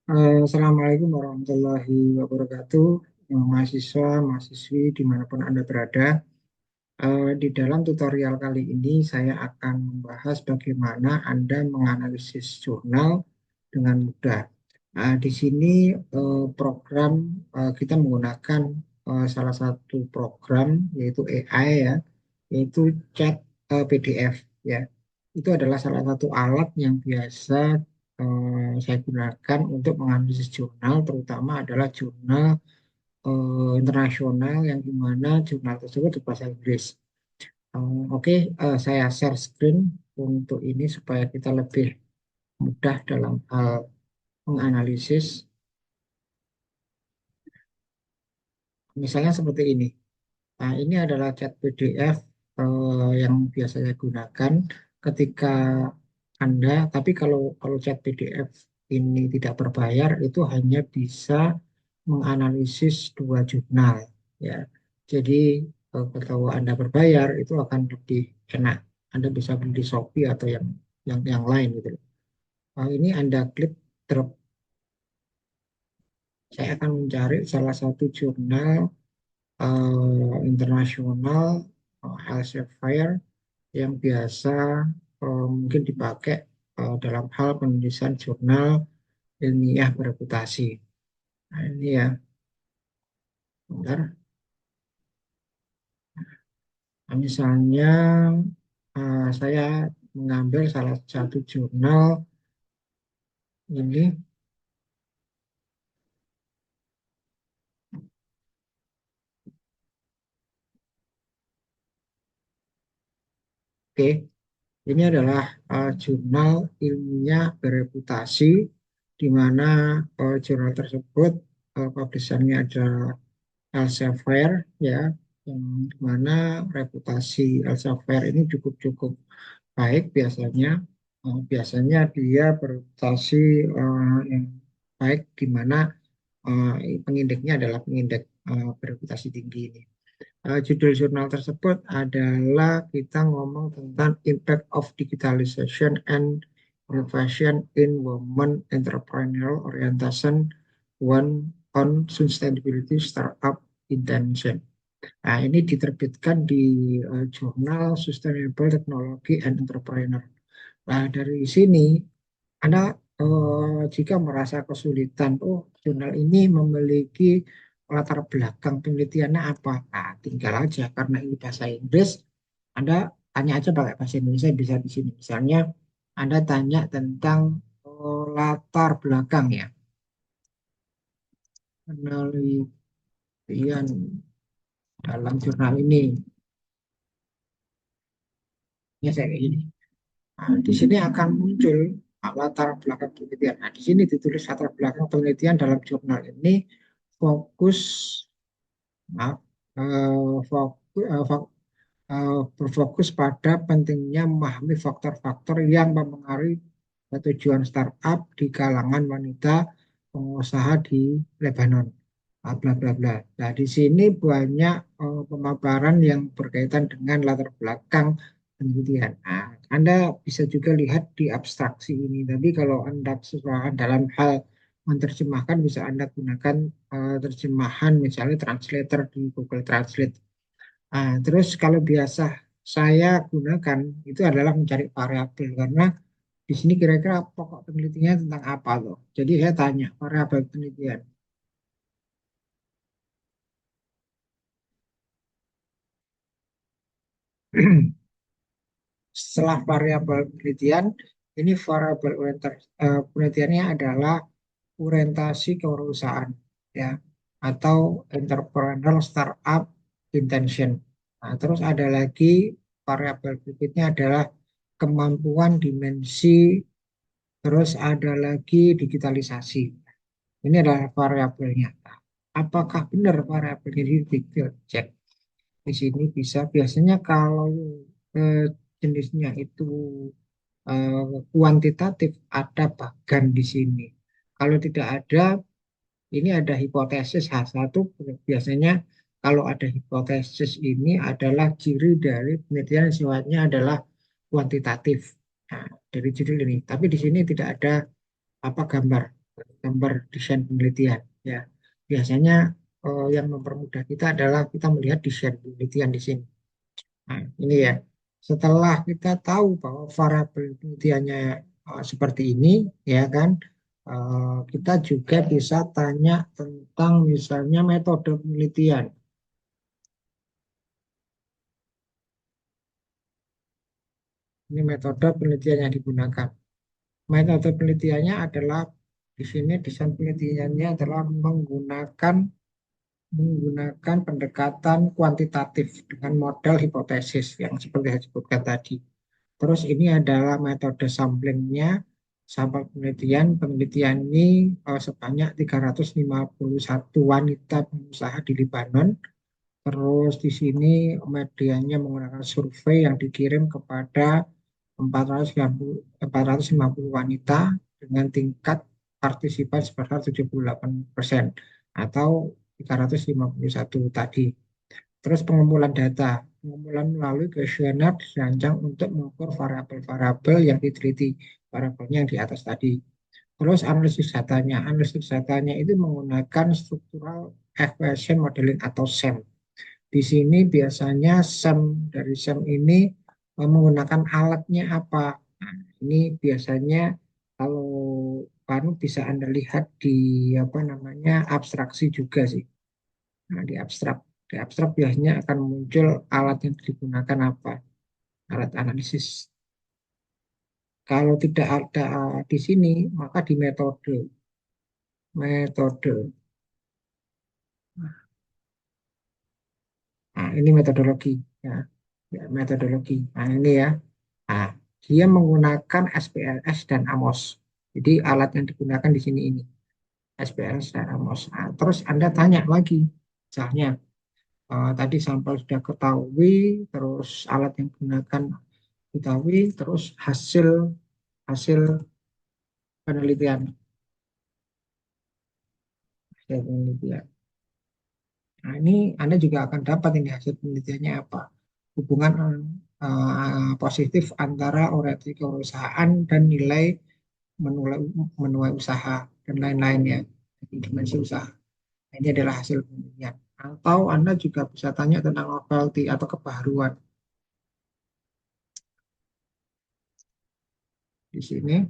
Assalamualaikum warahmatullahi wabarakatuh, mahasiswa, mahasiswi dimanapun Anda berada. Di dalam tutorial kali ini saya akan membahas bagaimana Anda menganalisis jurnal dengan mudah. Di sini program kita menggunakan salah satu program yaitu AI ya, yaitu chat PDF ya. Itu adalah salah satu alat yang biasa saya gunakan untuk menganalisis jurnal, terutama adalah jurnal internasional yang dimana jurnal tersebut berbahasa Inggris. Oke, saya share screen untuk ini supaya kita lebih mudah dalam hal menganalisis. Misalnya seperti ini. Nah, ini adalah chat PDF yang biasa saya gunakan ketika Anda, tapi kalau chat PDF ini tidak berbayar, itu hanya bisa menganalisis dua jurnal, ya. Jadi kalau Anda berbayar, itu akan lebih enak. Anda bisa beli di Shopee atau yang lain gitu loh. Ini Anda klik drop. Saya akan mencari salah satu jurnal internasional Elsevier yang biasa mungkin dipakai dalam hal penulisan jurnal ilmiah bereputasi. Nah, ini ya, bentar. Nah, misalnya saya mengambil salah satu jurnal ini. Oke, ini adalah jurnal ilmiah bereputasi di mana jurnal tersebut publishernya adalah Elsevier ya, yang mana reputasi Elsevier ini cukup-cukup baik biasanya. Biasanya dia berprestasi yang baik di mana pengindeknya adalah pengindek bereputasi tinggi ini. Judul jurnal tersebut adalah kita ngomong tentang impact of digitalization and innovation in women entrepreneurial orientation one on sustainability startup intention. Nah, ini diterbitkan di jurnal Sustainable Technology and Entrepreneur. Nah, dari sini Anda jika merasa kesulitan, oh jurnal ini memiliki latar belakang penelitiannya apa? Nah, tinggal aja karena ini bahasa Inggris, Anda tanya aja pakai bahasa Indonesia bisa di sini. Misalnya Anda tanya tentang latar belakang ya, penelitian dalam jurnal ini. Ya saya kayak gini. Nah, di sini akan muncul latar belakang penelitian. Nah, di sini ditulis latar belakang penelitian dalam jurnal ini fokus, maaf, berfokus pada pentingnya memahami faktor-faktor yang mempengaruhi tujuan startup di kalangan wanita pengusaha di Lebanon. Bla bla bla. Nah, di sini banyak pemaparan yang berkaitan dengan latar belakang penelitian. Nah, Anda bisa juga lihat di abstraksi ini. Tapi kalau Anda kesusahan dalam hal menerjemahkan, bisa Anda gunakan terjemahan misalnya translator di Google Translate. Terus kalau biasa saya gunakan itu adalah mencari variabel karena di sini kira-kira pokok penelitiannya tentang apa loh. Jadi saya tanya variabel penelitian. Setelah variabel penelitian, ini variabel penelitiannya adalah orientasi kewirausahaan ya atau entrepreneurial startup intention. Nah, terus ada lagi variabel berikutnya adalah kemampuan dimensi, terus ada lagi digitalisasi. Ini adalah variabelnya. Nah, apakah benar variabelnya ini dicek? Di sini bisa biasanya kalau eh, jenisnya itu kuantitatif ada bagan di sini. Kalau tidak ada, ini ada hipotesis H1 biasanya kalau ada hipotesis ini adalah ciri dari penelitian yang sifatnya adalah kuantitatif. Nah, dari judul ini. Tapi di sini tidak ada apa gambar. gambar desain penelitian. Ya, biasanya yang mempermudah kita adalah kita melihat desain penelitian di sini. Nah, ini ya. Setelah kita tahu bahwa variabel penelitiannya seperti ini, ya kan, kita juga bisa tanya tentang misalnya metode penelitian. Ini metode penelitian yang digunakan. Metode penelitiannya adalah di sini desain penelitiannya adalah menggunakan pendekatan kuantitatif dengan model hipotesis yang seperti saya sebutkan tadi. Terus ini adalah metode samplingnya, sampel penelitian. Penelitian ini sebanyak 351 wanita pengusaha di Lebanon. Terus di sini medianya menggunakan survei yang dikirim kepada 450 wanita dengan tingkat partisipan sebesar 78% atau 351 tadi. Terus pengumpulan data, pengumpulan melalui kuesioner dirancang untuk mengukur variabel-variabel yang diteliti, variabelnya yang di atas tadi. Terus analisis datanya itu menggunakan structural equation modeling atau SEM. Di sini biasanya dari SEM ini menggunakan alatnya apa? Nah, ini biasanya kalau Panu bisa Anda lihat di apa namanya abstraksi juga sih. Nah, di abstrak biasanya akan muncul alat yang digunakan apa? Alat analisis. Kalau tidak ada di sini, maka di metode. Metode. Nah, ini metodologi. Ya. Ya, metodologi. Nah, ini ya. Nah, dia menggunakan SPSS dan AMOS. Jadi alat yang digunakan di sini ini. SPSS dan AMOS. Nah, terus Anda tanya lagi. Misalnya, tadi sampel sudah ketahui, terus alat yang digunakan ketahui, terus hasil hasil penelitian. Hasil penelitian. Nah, ini Anda juga akan dapat ini hasil penelitiannya apa. Hubungan positif antara orientasi perusahaan dan nilai menuai, menuai usaha dan lain-lainnya. Jadi dimensi usaha. Nah, ini adalah hasil penelitian. Atau Anda juga bisa tanya tentang novelty atau kebaruan di sini.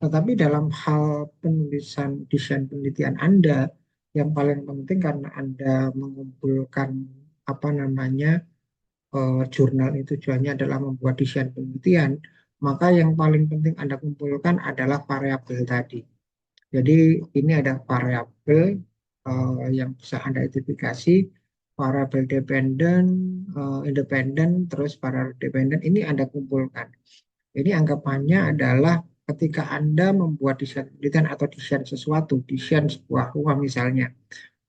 Tetapi dalam hal penulisan desain penelitian Anda, yang paling penting karena Anda mengumpulkan apa namanya jurnal itu tujuannya adalah membuat desain penelitian, maka yang paling penting Anda kumpulkan adalah variabel tadi. Jadi ini ada variabel yang bisa Anda identifikasi, variabel dependen, independen, terus variabel dependen ini Anda kumpulkan. Ini anggapannya adalah ketika Anda membuat desain penelitian atau desain sesuatu, desain sebuah rumah misalnya,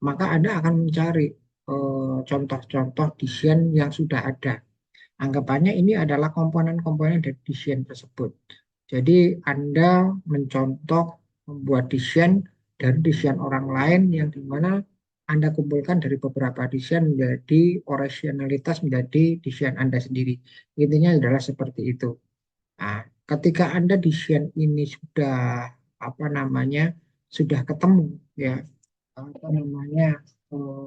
maka Anda akan mencari contoh-contoh desain yang sudah ada. Anggapannya ini adalah komponen-komponen dari desain tersebut. Jadi Anda mencontoh membuat desain dari desain orang lain yang dimana Anda kumpulkan dari beberapa desain menjadi originalitas menjadi desain Anda sendiri. Intinya adalah seperti itu. Nah, ketika Anda desain ini sudah apa namanya sudah ketemu ya apa namanya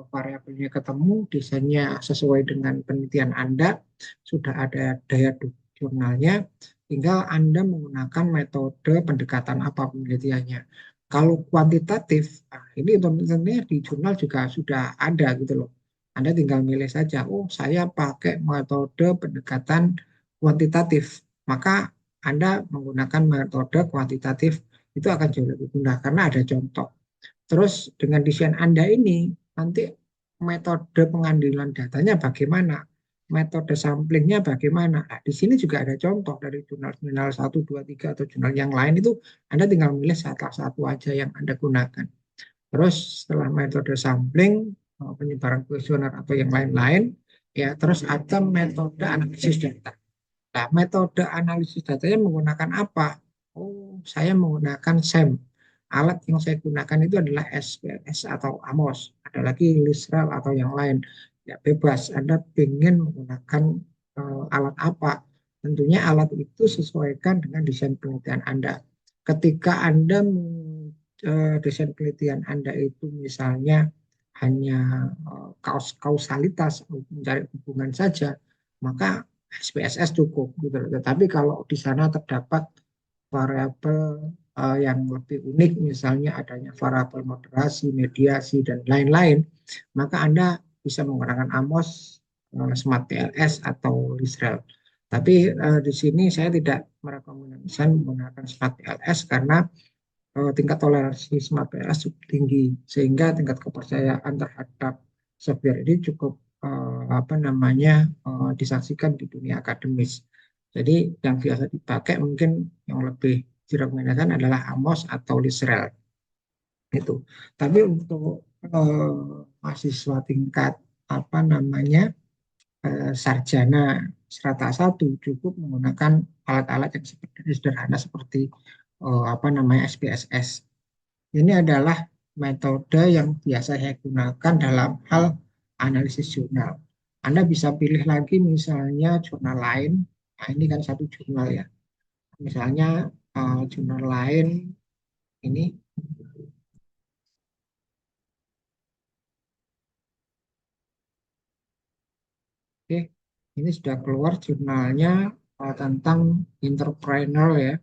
variabelnya ketemu, desainnya sesuai dengan penelitian Anda, sudah ada daya jurnalnya, tinggal Anda menggunakan metode pendekatan apa penelitiannya. Kalau kuantitatif, nah ini tentunya di jurnal juga sudah ada gitu loh. Anda tinggal milih saja, oh saya pakai metode pendekatan kuantitatif, maka Anda menggunakan metode kuantitatif itu akan jauh lebih mudah karena ada contoh. Terus dengan desain Anda ini, nanti metode pengambilan datanya bagaimana? Metode samplingnya bagaimana? Nah, di sini juga ada contoh dari jurnal-jurnal 1, 2, 3, atau jurnal yang lain itu Anda tinggal milih salah satu aja yang Anda gunakan. Terus setelah metode sampling, penyebaran kuesioner atau yang lain-lain, ya terus ada metode analisis data. Nah, metode analisis datanya menggunakan apa? Oh, saya menggunakan SEM. Alat yang saya gunakan itu adalah SPSS atau AMOS. Ada lagi Lisrel atau yang lain. Ya, bebas. Anda ingin menggunakan alat apa? Tentunya alat itu sesuaikan dengan desain penelitian Anda. ketika Anda desain penelitian Anda itu misalnya hanya kausalitas, mencari hubungan saja, maka SPSS cukup gitu. Tetapi kalau di sana terdapat variabel yang lebih unik, misalnya adanya variabel moderasi, mediasi, dan lain-lain, maka Anda bisa menggunakan AMOS, Smart TLS, atau Lisrel. Tapi di sini saya tidak merekomendasikan menggunakan Smart TLS karena tingkat toleransi Smart TLS cukup tinggi, sehingga tingkat kepercayaan terhadap software ini cukup disaksikan di dunia akademis. Jadi yang biasa dipakai mungkin yang lebih direkomendasikan adalah AMOS atau Lisrel itu. Tapi untuk mahasiswa tingkat sarjana strata 1 cukup menggunakan alat-alat yang sederhana seperti SPSS. Ini adalah metode yang biasa saya gunakan dalam hal analisis jurnal. Anda bisa pilih lagi misalnya jurnal lain. Nah, ini kan satu jurnal ya. Misalnya jurnal lain ini, oke, ini sudah keluar jurnalnya tentang entrepreneur ya,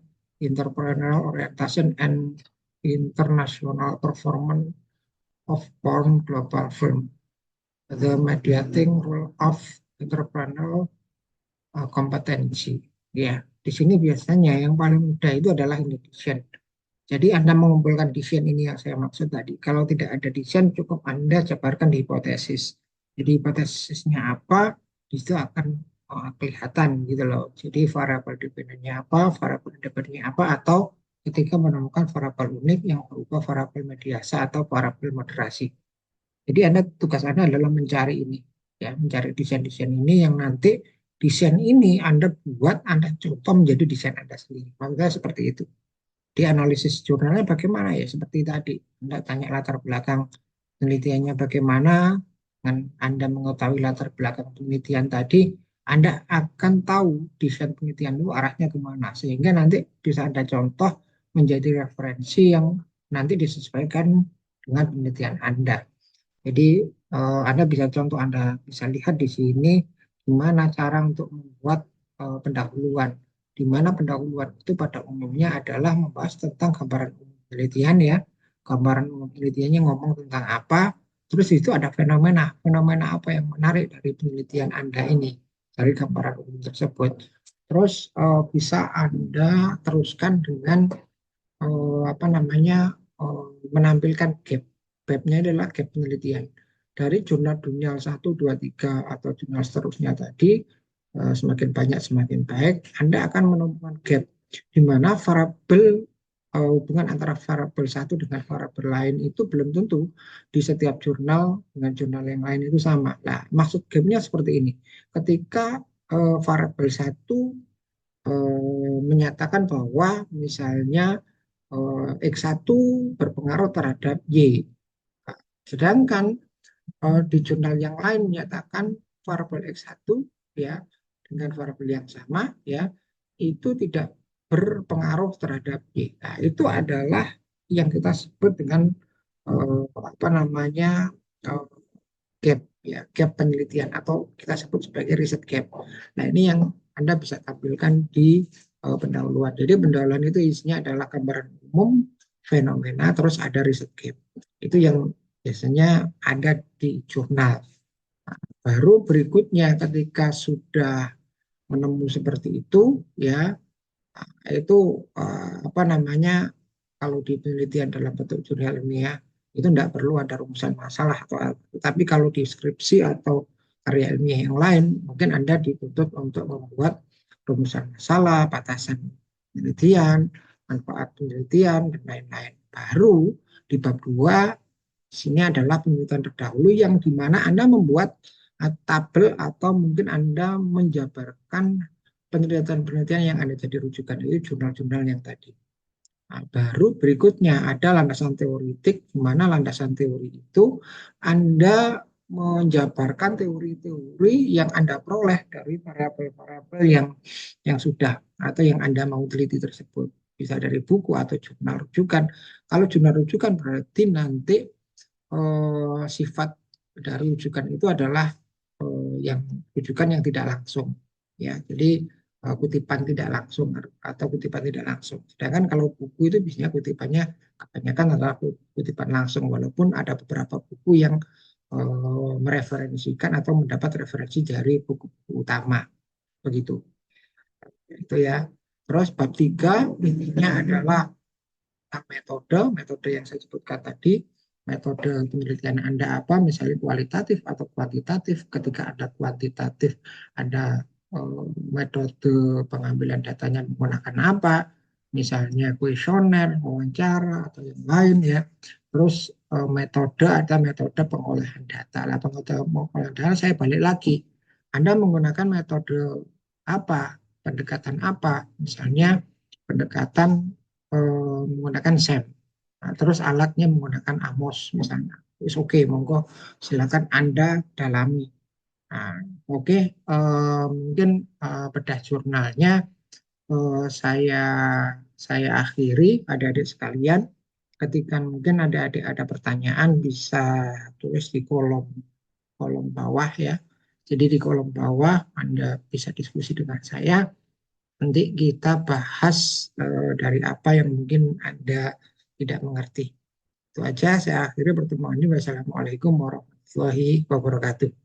entrepreneurial orientation and international performance of born global firm, the mediating role of entrepreneurial kompetensi. Ya, di sini biasanya yang paling mudah itu adalah Indonesian. Jadi Anda mengumpulkan desain ini yang saya maksud tadi. Kalau tidak ada desain, cukup Anda jabarkan di hipotesis. Jadi hipotesisnya apa, itu akan kelihatan gitu loh. Jadi variabel dependennya apa, variabel independennya apa, atau ketika menemukan variabel unik yang berupa variabel mediasi atau variabel moderasi. Jadi tugas Anda adalah mencari ini, ya, mencari desain-desain ini yang nanti desain ini Anda buat, Anda contoh menjadi desain Anda sendiri. Maksudnya seperti itu. Di analisis jurnalnya bagaimana ya? Seperti tadi, Anda tanya latar belakang penelitiannya bagaimana, dengan Anda mengetahui latar belakang penelitian tadi, Anda akan tahu desain penelitian itu arahnya kemana, sehingga nanti bisa Anda contoh menjadi referensi yang nanti disesuaikan dengan penelitian Anda. Jadi Anda bisa contoh, Anda bisa lihat di sini gimana cara untuk membuat pendahuluan. Di mana pendahuluan itu pada umumnya adalah membahas tentang gambaran umum penelitian ya. Gambaran umum penelitiannya ngomong tentang apa, terus itu ada fenomena. Fenomena apa yang menarik dari penelitian Anda ini, dari gambaran umum tersebut. Terus bisa Anda teruskan dengan menampilkan gap. Gapnya adalah gap penelitian. Dari jurnal-jurnal 1, 2, 3 atau jurnal seterusnya tadi, semakin banyak semakin baik, Anda akan menemukan gap di mana variabel hubungan antara variabel satu dengan variabel lain itu belum tentu di setiap jurnal dengan jurnal yang lain itu sama. Nah, maksud gapnya seperti ini. Ketika variabel satu menyatakan bahwa misalnya X1 berpengaruh terhadap Y. Sedangkan di jurnal yang lain menyatakan variabel X1 ya dengan variabel yang sama ya itu tidak berpengaruh terhadap Y. Nah, itu adalah yang kita sebut dengan apa namanya uh, gap ya, gap penelitian atau kita sebut sebagai riset gap. Nah, ini yang Anda bisa tampilkan di pendahuluan. Jadi pendahuluan itu isinya adalah gambaran umum, fenomena, terus ada riset gap. Itu yang biasanya ada di jurnal. Baru berikutnya ketika sudah menemu seperti itu ya, itu kalau di penelitian dalam bentuk jurnal ilmiah itu tidak perlu ada rumusan masalah atau tapi kalau di skripsi atau karya ilmiah yang lain mungkin Anda dituntut untuk membuat rumusan masalah, batasan penelitian, manfaat penelitian dan lain-lain. Baru di bab 2 sini adalah penelitian terdahulu yang dimana Anda membuat tabel atau mungkin Anda menjabarkan penelitian-penelitian yang Anda jadi rujukan itu jurnal-jurnal yang tadi. Nah, baru berikutnya ada landasan teoritik, di mana landasan teori itu Anda menjabarkan teori-teori yang Anda peroleh dari variabel-variabel yang sudah atau yang Anda mau teliti tersebut. bisa dari buku atau jurnal rujukan. Kalau jurnal rujukan berarti nanti sifat dari rujukan itu adalah yang rujukan yang tidak langsung, ya. Jadi kutipan tidak langsung atau kutipan tidak langsung. Sedangkan kalau buku itu biasanya kutipannya kebanyakan adalah kutipan langsung, walaupun ada beberapa buku yang mereferensikan atau mendapat referensi dari buku-buku utama, begitu. Itu ya. Terus bab 3 intinya adalah metode, metode yang saya sebutkan tadi, metode penelitian Anda apa, misalnya kualitatif atau kuantitatif. Ketika ada kuantitatif, ada metode pengambilan datanya menggunakan apa, misalnya kuesioner, wawancara, atau yang lain ya. Terus metode ada metode pengolahan data. Lah pengolahan data saya balik lagi. Anda menggunakan metode apa, pendekatan apa, misalnya pendekatan menggunakan SEM. Nah, terus alatnya menggunakan AMOS misalnya. Oke, okay, monggo silakan Anda dalami. Nah, oke, okay, mungkin bedah jurnalnya saya akhiri, adik-adik sekalian. Ketika mungkin adik-adik ada pertanyaan bisa tulis di kolom kolom bawah ya. Jadi di kolom bawah Anda bisa diskusi dengan saya. Nanti kita bahas dari apa yang mungkin Anda tidak mengerti. Itu aja, saya akhiri pertemuan ini. Wassalamualaikum warahmatullahi wabarakatuh.